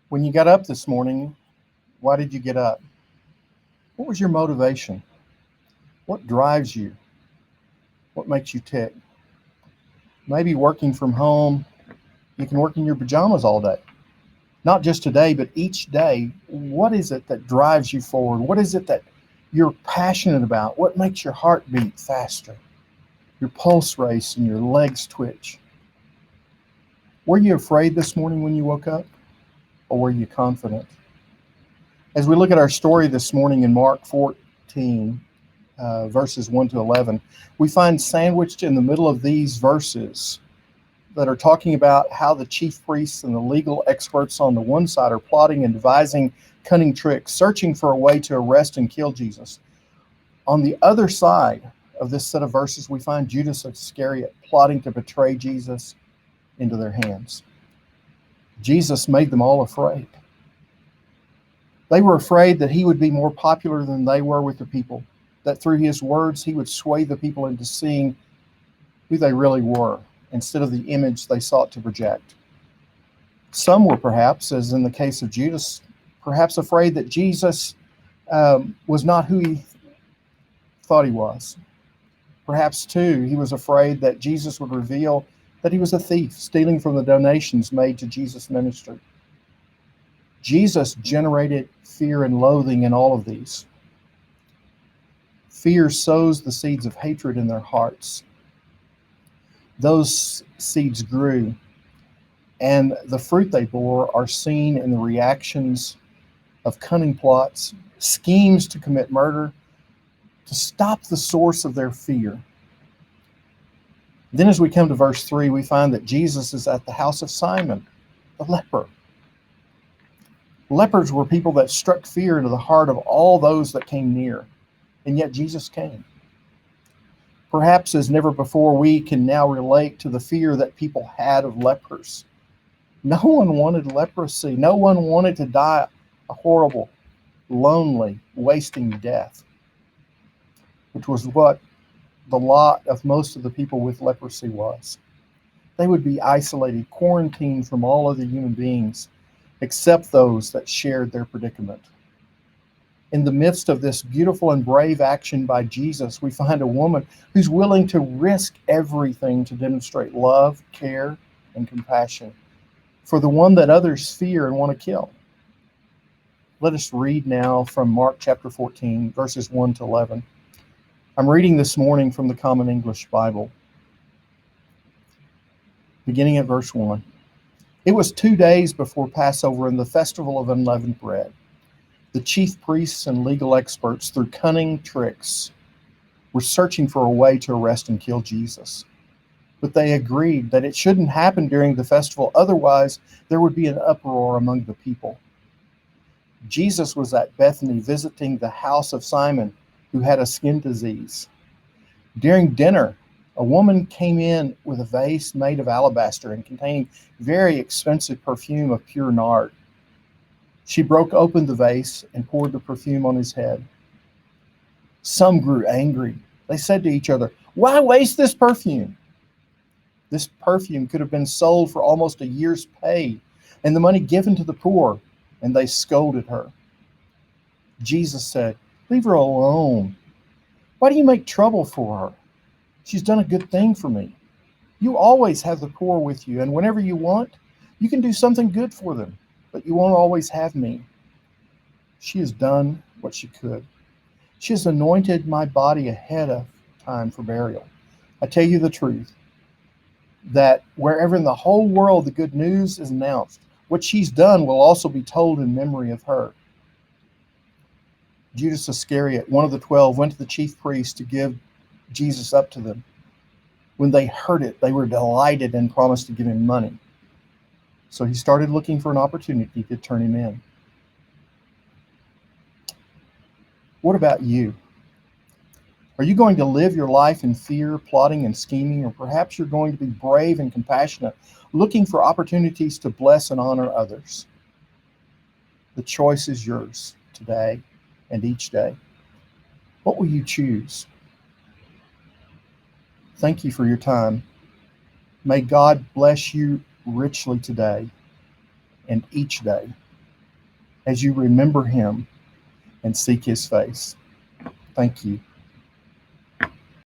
When you got up this morning, why did you get up? What was your motivation? What drives you? What makes you tick? Maybe working from home, you can work in your pajamas all day. Not just today, but each day. What is it that drives you forward? What is it that you're passionate about? What makes your heart beat faster? Your pulse race and your legs twitch. Were you afraid this morning when you woke up? Or were you confident? As we look at our story this morning in Mark 14, verses 1 to 11, we find sandwiched in the middle of these verses that are talking about how the chief priests and the legal experts on the one side are plotting and devising cunning tricks, searching for a way to arrest and kill Jesus. On the other side of this set of verses, we find Judas Iscariot plotting to betray Jesus into their hands. Jesus made them all afraid. They were afraid that he would be more popular than they were with the people, that through his words he would sway the people into seeing who they really were instead of the image they sought to project. Some were perhaps, as in the case of Judas, perhaps afraid that Jesus was not who he thought he was. Perhaps, too, he was afraid that Jesus would reveal that he was a thief, stealing from the donations made to Jesus' ministry. Jesus generated fear and loathing in all of these. Fear sows the seeds of hatred in their hearts. Those seeds grew, and the fruit they bore are seen in the reactions of cunning plots, schemes to commit murder, to stop the source of their fear. Then as we come to verse 3, we find that Jesus is at the house of Simon, the leper. Lepers were people that struck fear into the heart of all those that came near, and yet Jesus came. Perhaps as never before, we can now relate to the fear that people had of lepers. No one wanted leprosy. No one wanted to die a horrible, lonely, wasting death, which was what the lot of most of the people with leprosy was. They would be isolated, quarantined from all other human beings, except those that shared their predicament. In the midst of this beautiful and brave action by Jesus, we find a woman who's willing to risk everything to demonstrate love, care, and compassion for the one that others fear and want to kill. Let us read now from Mark chapter 14, verses 1 to 11. I'm reading this morning from the Common English Bible, beginning at verse 1. It was 2 days before Passover and the festival of unleavened bread. The chief priests and legal experts, through cunning tricks, were searching for a way to arrest and kill Jesus. But they agreed that it shouldn't happen during the festival, otherwise there would be an uproar among the people. Jesus was at Bethany visiting the house of Simon, who had a skin disease. During dinner, a woman came in with a vase made of alabaster and containing very expensive perfume of pure nard. She broke open the vase and poured the perfume on his head. Some grew angry. They said to each other, "Why waste this perfume? This perfume could have been sold for almost a year's pay and the money given to the poor." And they scolded her. Jesus said, "Leave her alone. Why do you make trouble for her? She's done a good thing for me. You always have the poor with you, and whenever you want, you can do something good for them, but you won't always have me. She has done what she could. She has anointed my body ahead of time for burial. I tell you the truth, that wherever in the whole world the good news is announced, what she's done will also be told in memory of her." Judas Iscariot, one of the 12, went to the chief priests to give Jesus up to them. When they heard it, they were delighted and promised to give him money. So he started looking for an opportunity to turn him in. What about you? Are you going to live your life in fear, plotting and scheming, or perhaps you're going to be brave and compassionate, looking for opportunities to bless and honor others? The choice is yours today and each day. What will you choose? Thank you for your time. May God bless you richly today and each day. as you remember him and seek his face. Thank you.